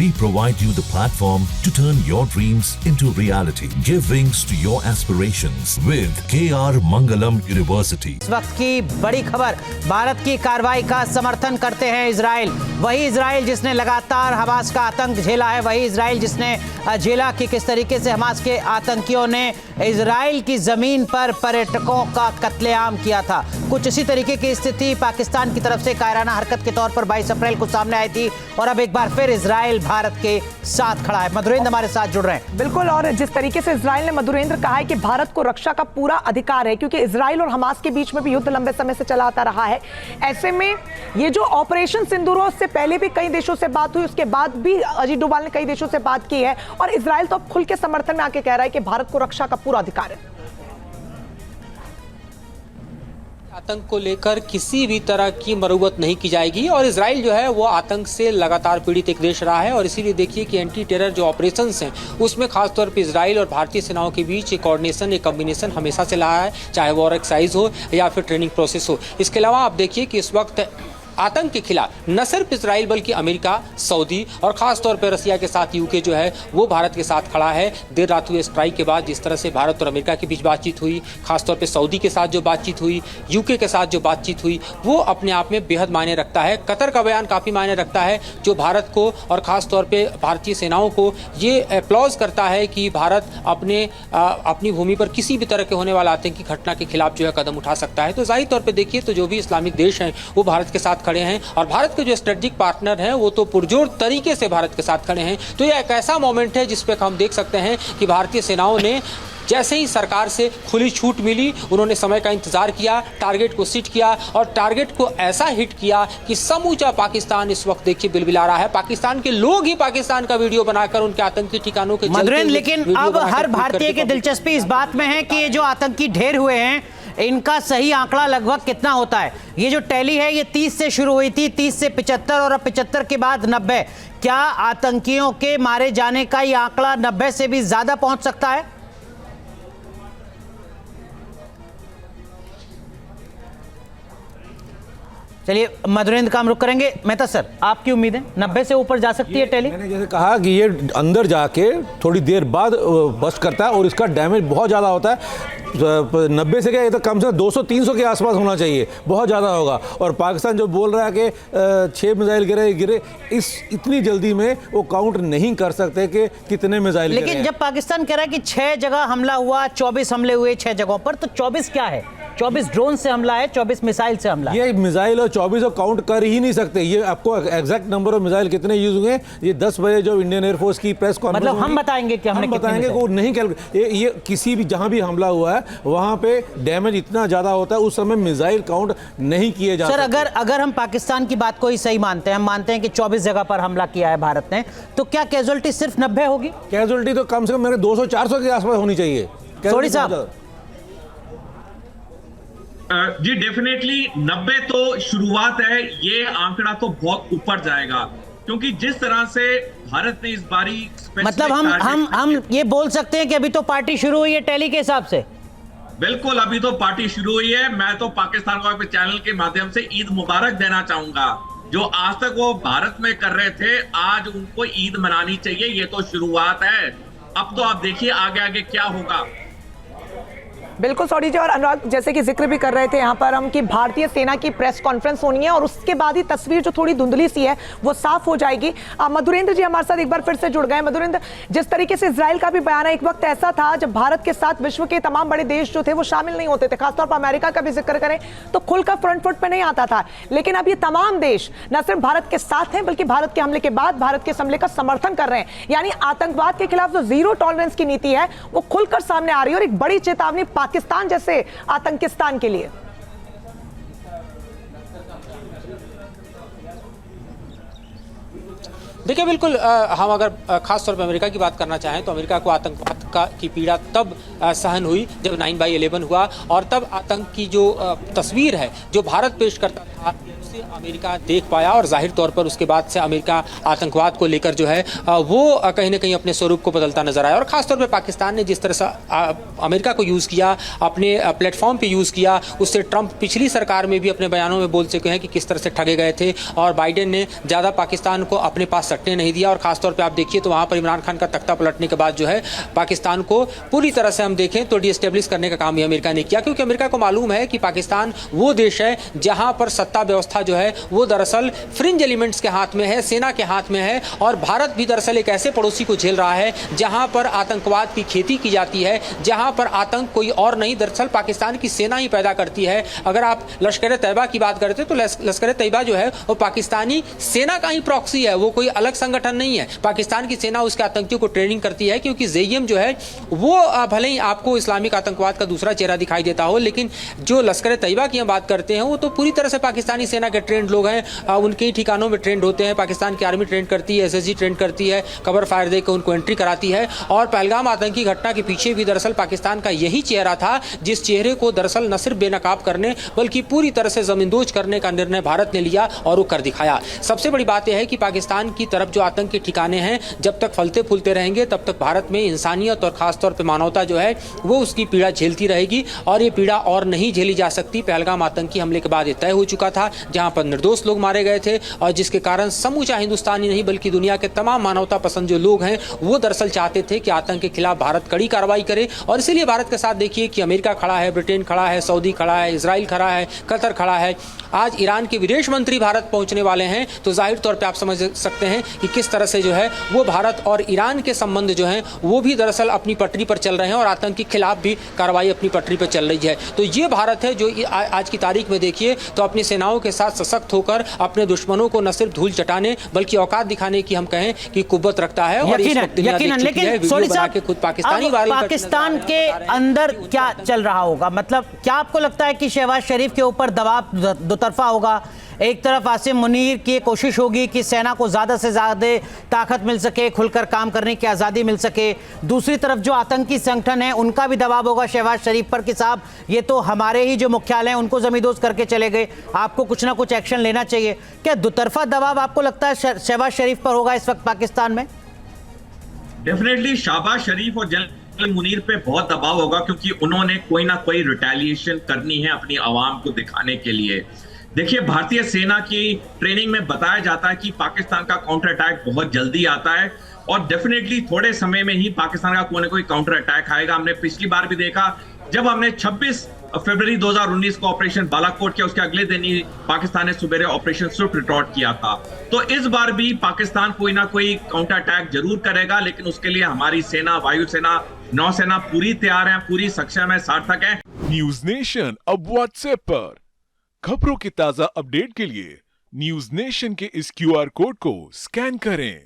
We provide you the platform to turn your dreams into reality. Give wings to your aspirations with KR Mangalam University. इस वक्त की बड़ी खबर, भारत की कार्रवाई का समर्थन करते हैं इजराइल। वही इजराइल जिसने लगातार हमास का आतंक झेला है, वही इजराइल जिसने झेला कि किस तरीके से हमास के आतंकियों ने इजराइल की जमीन पर पर्यटकों का कत्लेआम किया था। कुछ इसी तरीके की स्थिति पाकिस्तान की तरफ से कायराना हरकत के तौर पर 22 अप्रैल को सामने आई थी और अब एक बार फिर इजराइल भारत के साथ खड़ा है। मधुरेंद्र हमारे साथ जुड़ रहे हैं। बिल्कुल, और जिस तरीके से इजराइल ने मधुरेंद्र कहा है कि भारत को रक्षा का पूरा अधिकार है, क्योंकि इजराइल और हमास के बीच में भी युद्ध लंबे समय से चला आता रहा है। ऐसे में ये जो ऑपरेशन सिंदूर है, उससे पहले भी कई देशों से बात हुई, उसके बाद भी अजीत डोभाल ने कई देशों से बात की है और इजराइल तो अब खुल के समर्थन में आके कह रहा है कि भारत को रक्षा का पूरा अधिकार है। आतंक को लेकर किसी भी तरह की मरूवत नहीं की जाएगी और इजराइल जो है वो आतंक से लगातार पीड़ित एक देश रहा है और इसीलिए देखिए कि एंटी टेरर जो ऑपरेशंस हैं उसमें खासतौर पर इजराइल और भारतीय सेनाओं के बीच एक कोऑर्डिनेशन, एक कॉम्बिनेशन हमेशा से रहा है, चाहे वो एक्सरसाइज हो या फिर ट्रेनिंग प्रोसेस हो। इसके अलावा आप देखिए कि इस वक्त आतंक के खिलाफ न सिर्फ इजराइल बल्कि अमेरिका, सऊदी और खास तौर पर रसिया के साथ यूके जो है वो भारत के साथ खड़ा है। देर रात हुए स्ट्राइक के बाद जिस तरह से भारत और अमेरिका के बीच बातचीत हुई, खासतौर पर सऊदी के साथ जो बातचीत हुई, यूके के साथ जो बातचीत हुई, वो अपने आप में बेहद मायने रखता है। कतर का बयान काफ़ी मायने रखता है जो भारत को और ख़ास तौर पर भारतीय सेनाओं को ये अप्लॉज करता है कि भारत अपनी भूमि पर किसी भी तरह के होने वाला आतंकी घटना के खिलाफ जो है कदम उठा सकता है। तो जाहिर तौर पर देखिए तो जो भी इस्लामिक देश हैं वो भारत के साथ खड़े हैं और भारत के जो स्ट्रेटेजिक पार्टनर हैं वो तो पुरजोर तरीके से भारत के साथ खड़े हैं। तो यह एक ऐसा मोमेंट है जिस पे हम देख सकते हैं कि भारतीय सेनाओं ने जैसे ही सरकार से खुली छूट मिली, उन्होंने समय का इंतजार किया, टारगेट को सिट किया और टारगेट को ऐसा हिट किया कि समूचा पाकिस्तान इस वक्त देखिए बिलबिला रहा है। पाकिस्तान के लोग ही पाकिस्तान का वीडियो बनाकर उनके आतंकी ठिकानों के मधुरेंद्र, लेकिन अब हर भारतीय की दिलचस्पी इस बात में है कि ये जो आतंकी ढेर हुए हैं इनका सही आंकड़ा लगभग कितना होता है। ये जो टैली है ये 30 से शुरू हुई थी, 30 से 75 और अब 75 के बाद 90। क्या आतंकियों के मारे जाने का ये आंकड़ा 90 से भी ज्यादा पहुंच सकता है? चलिए मधुरेंद्र का हम रुक करेंगे। मेहता सर, आपकी उम्मीद है 90 से ऊपर जा सकती है टैली? मैंने जैसे कहा कि ये अंदर जाके थोड़ी देर बाद बस्ट करता है और इसका डैमेज बहुत ज़्यादा होता है। 90 से क्या, ये तो कम से कम 200-300 के आसपास होना चाहिए, बहुत ज़्यादा होगा। और पाकिस्तान जो बोल रहा है कि 6 मिसाइल गिरे, इतनी जल्दी में वो काउंट नहीं कर सकते कि कितने मिसाइल गिरे। लेकिन जब पाकिस्तान कह रहा है कि 6 जगह हमला हुआ, 24 हमले हुए 6 जगहों पर, तो 24 क्या है? 24 ड्रोन से हमला है, 24 मिसाइल से हमला है। ये मिसाइल और 24 काउंट कर ही नहीं सकते। ये आपको एग्जैक्ट नंबर ऑफ मिसाइल कितने यूज हुए, ये 10 बजे जो इंडियन एयरफोर्स की प्रेस कॉन्फ्रेंस, मतलब हम बताएंगे कि हमने बताएंगे को नहीं ये किसी भी जहां भी हमला हुआ है वहां पे डैमेज इतना ज्यादा होता है, उस समय मिसाइल काउंट नहीं किए जाते। सर, अगर हम पाकिस्तान की बात को ही सही मानते हैं, हम मानते हैं कि 24 जगह पर हमला किया है भारत ने, तो क्या कैजुअलिटी सिर्फ 90 होगी? कैजुअलिटी तो कम से कम मेरे 200-400 के आसपास होनी चाहिए। सोडी साहब जी डेफिनेटली 90 तो शुरुआत है, ये आंकड़ा तो बहुत ऊपर जाएगा क्योंकि जिस तरह से भारत ने इस बारी मतलब हम ये बोल सकते हैं कि अभी तो पार्टी शुरू हुई है टैली के हिसाब से। बिल्कुल, अभी तो पार्टी शुरू हुई है। मैं तो पाकिस्तान वाले चैनल के माध्यम से ईद मुबारक देना चाहूंगा। जो आज तक वो भारत में कर रहे थे, आज उनको ईद मनानी चाहिए। ये तो शुरुआत है, अब तो आप देखिए आगे आगे क्या होगा। बिल्कुल सॉरी जी, और अनुराग जैसे कि जिक्र भी कर रहे थे यहाँ पर हम कि भारतीय सेना की प्रेस कॉन्फ्रेंस होनी है और उसके बाद ही तस्वीर जो थोड़ी धुंधली सी है वो साफ हो जाएगी। मधुरेंद्र जी हमारे साथ एक बार फिर से जुड़ गए। मधुरेंद्र, जिस तरीके से इजराइल का भी बयान है, एक वक्त ऐसा था जब भारत के साथ विश्व के तमाम बड़े देश जो थे वो शामिल नहीं होते थे, खासतौर पर अमेरिका का भी जिक्र करें तो खुलकर फ्रंट फुट पे नहीं आता था। लेकिन अब ये तमाम देश न सिर्फ भारत के साथ हैं बल्कि भारत के हमले के बाद भारत के हमले का समर्थन कर रहे हैं। यानी आतंकवाद के खिलाफ जो जीरो टॉलरेंस की नीति है वो खुलकर सामने आ रही है और एक बड़ी चेतावनी पाकिस्तान जैसे आतंकिस्तान के लिए। देखिए बिल्कुल, हम अगर खास तौर पर अमेरिका की बात करना चाहें तो अमेरिका को आतंकवाद की पीड़ा तब सहन हुई जब 9/11 हुआ और तब आतंक की जो तस्वीर है जो भारत पेश करता था से अमेरिका देख पाया और जाहिर तौर पर उसके बाद से अमेरिका आतंकवाद को लेकर जो है वो कहीं ना कहीं अपने स्वरूप को बदलता नजर आया। और खासतौर पर पाकिस्तान ने जिस तरह से अमेरिका को यूज़ किया, अपने प्लेटफॉर्म पे यूज़ किया, उससे ट्रंप पिछली सरकार में भी अपने बयानों में बोल चुके हैं कि किस तरह से ठगे गए थे और बाइडेन ने ज़्यादा पाकिस्तान को अपने पास सटने नहीं दिया। और खासतौर पर आप देखिए तो वहाँ पर इमरान खान का तख्ता पलटने के बाद जो है पाकिस्तान को पूरी तरह से हम देखें तो डिस्टेब्लिश करने का काम भी अमेरिका ने किया, क्योंकि अमेरिका को मालूम है कि पाकिस्तान वो देश है जहां पर सत्ता व्यवस्था जो है वो दरअसल फ्रिंज एलिमेंट्स के हाथ में है, सेना के हाथ में है। और भारत भी दरअसल एक ऐसे पड़ोसी को झेल रहा है जहां पर आतंकवाद की खेती की जाती है, जहां पर आतंक कोई और नहीं दरअसल पाकिस्तान की सेना ही पैदा करती है। अगर आप लश्कर तैयबा की बात करते तो लश्कर तैयबा जो है वो पाकिस्तानी सेना का ही प्रॉक्सी है, वो कोई अलग संगठन नहीं है। पाकिस्तान की सेना उसके आतंकियों को ट्रेनिंग करती है, क्योंकि जेईएम जो है वो भले ही आपको इस्लामिक आतंकवाद का दूसरा चेहरा दिखाई देता हो, लेकिन जो लश्कर तैयबा की हम बात करते हैं वो तो पूरी तरह से पाकिस्तानी सेना के ट्रेंड लोग हैं, उनके ही ठिकानों में ट्रेंड होते हैं। पाकिस्तान की आर्मी ट्रेंड करती है, एसएसजी ट्रेंड करती है, कवर फायर देकर उनको एंट्री कराती है। और पहलगाम आतंकी घटना के पीछे भी दरअसल पाकिस्तान का यही चेहरा था, जिस चेहरे को दरअसल न सिर्फ बेनकाब करने बल्कि पूरी तरह से जमींदोज करने का निर्णय भारत ने लिया और वो कर दिखाया। सबसे बड़ी बात यह है कि पाकिस्तान की तरफ जो आतंक के ठिकाने हैं जब तक फलते फूलते रहेंगे तब तक भारत में इंसानियत और खासतौर पर मानवता जो है वो उसकी पीड़ा झेलती रहेगी, और ये पीड़ा और नहीं झेली जा सकती। पहलगाम आतंकी हमले के बाद ये तय हो चुका था, जहां पर निर्दोष लोग मारे गए थे और जिसके कारण समूचा हिंदुस्तान ही नहीं बल्कि दुनिया के तमाम मानवता पसंद जो लोग हैं वो दरअसल चाहते थे कि आतंक के खिलाफ भारत कड़ी कार्रवाई करे। और इसीलिए भारत के साथ देखिए कि अमेरिका खड़ा है, ब्रिटेन खड़ा है, सऊदी खड़ा है, इजराइल खड़ा है, कतर खड़ा है। आज ईरान के विदेश मंत्री भारत पहुंचने वाले हैं, तो जाहिर तौर पे आप समझ सकते हैं कि किस तरह से जो है वो भारत और ईरान के संबंध जो हैं वो भी दरअसल अपनी पटरी पर चल रहे हैं और आतंक के खिलाफ भी कार्रवाई अपनी पटरी पर चल रही है। तो ये भारत है जो आज की तारीख में देखिए तो अपनी सेनाओं के साथ सशक्त होकर अपने दुश्मनों को न सिर्फ धूल चटाने बल्कि औकात दिखाने की हम कहें कि कुव्वत रखता है। और लेकिन सोनी साहब, खुद पाकिस्तानी पाकिस्तान के अंदर क्या चल रहा होगा, मतलब क्या आपको लगता है कि शहबाज शरीफ के ऊपर दबाव दोतरफा होगा? एक तरफ आसिम मुनीर की कोशिश होगी कि सेना को ज़्यादा से ज़्यादा ताकत मिल सके, खुलकर काम करने की आज़ादी मिल सके, दूसरी तरफ जो आतंकी संगठन है उनका भी दबाव होगा शहबाज शरीफ पर कि साहब ये तो हमारे ही जो मुख्यालय हैं उनको जमींदोज करके चले गए, आपको कुछ ना कुछ एक्शन लेना चाहिए। क्या दुतरफा दबाव आपको लगता है शहबाज शरीफ पर होगा इस वक्त पाकिस्तान में? डेफिनेटली शहबाज शरीफ और जनरल मुनीर पे बहुत दबाव होगा, क्योंकि उन्होंने कोई ना कोई रिटेलिएशन करनी है अपनी आवाम को दिखाने के लिए। देखिए, भारतीय सेना की ट्रेनिंग में बताया जाता है कि पाकिस्तान का काउंटर अटैक बहुत जल्दी आता है और डेफिनेटली थोड़े समय में ही पाकिस्तान का कोई ना कोई काउंटर अटैक आएगा। हमने पिछली बार भी देखा जब हमने 26 फरवरी 2019 को ऑपरेशन बालाकोट किया, उसके अगले दिन ही पाकिस्तान ने सुबेरे ऑपरेशन स्विफ्ट रिटॉर्ट किया था। तो इस बार भी पाकिस्तान कोई ना कोई काउंटर अटैक जरूर करेगा, लेकिन उसके लिए हमारी सेना, वायुसेना, नौसेना पूरी तैयार है, पूरी सक्षम है, सार्थक है। न्यूज नेशन अब व्हाट्सएप पर खबरों की ताजा अपडेट के लिए न्यूज नेशन के इस क्यूआर कोड को स्कैन करें।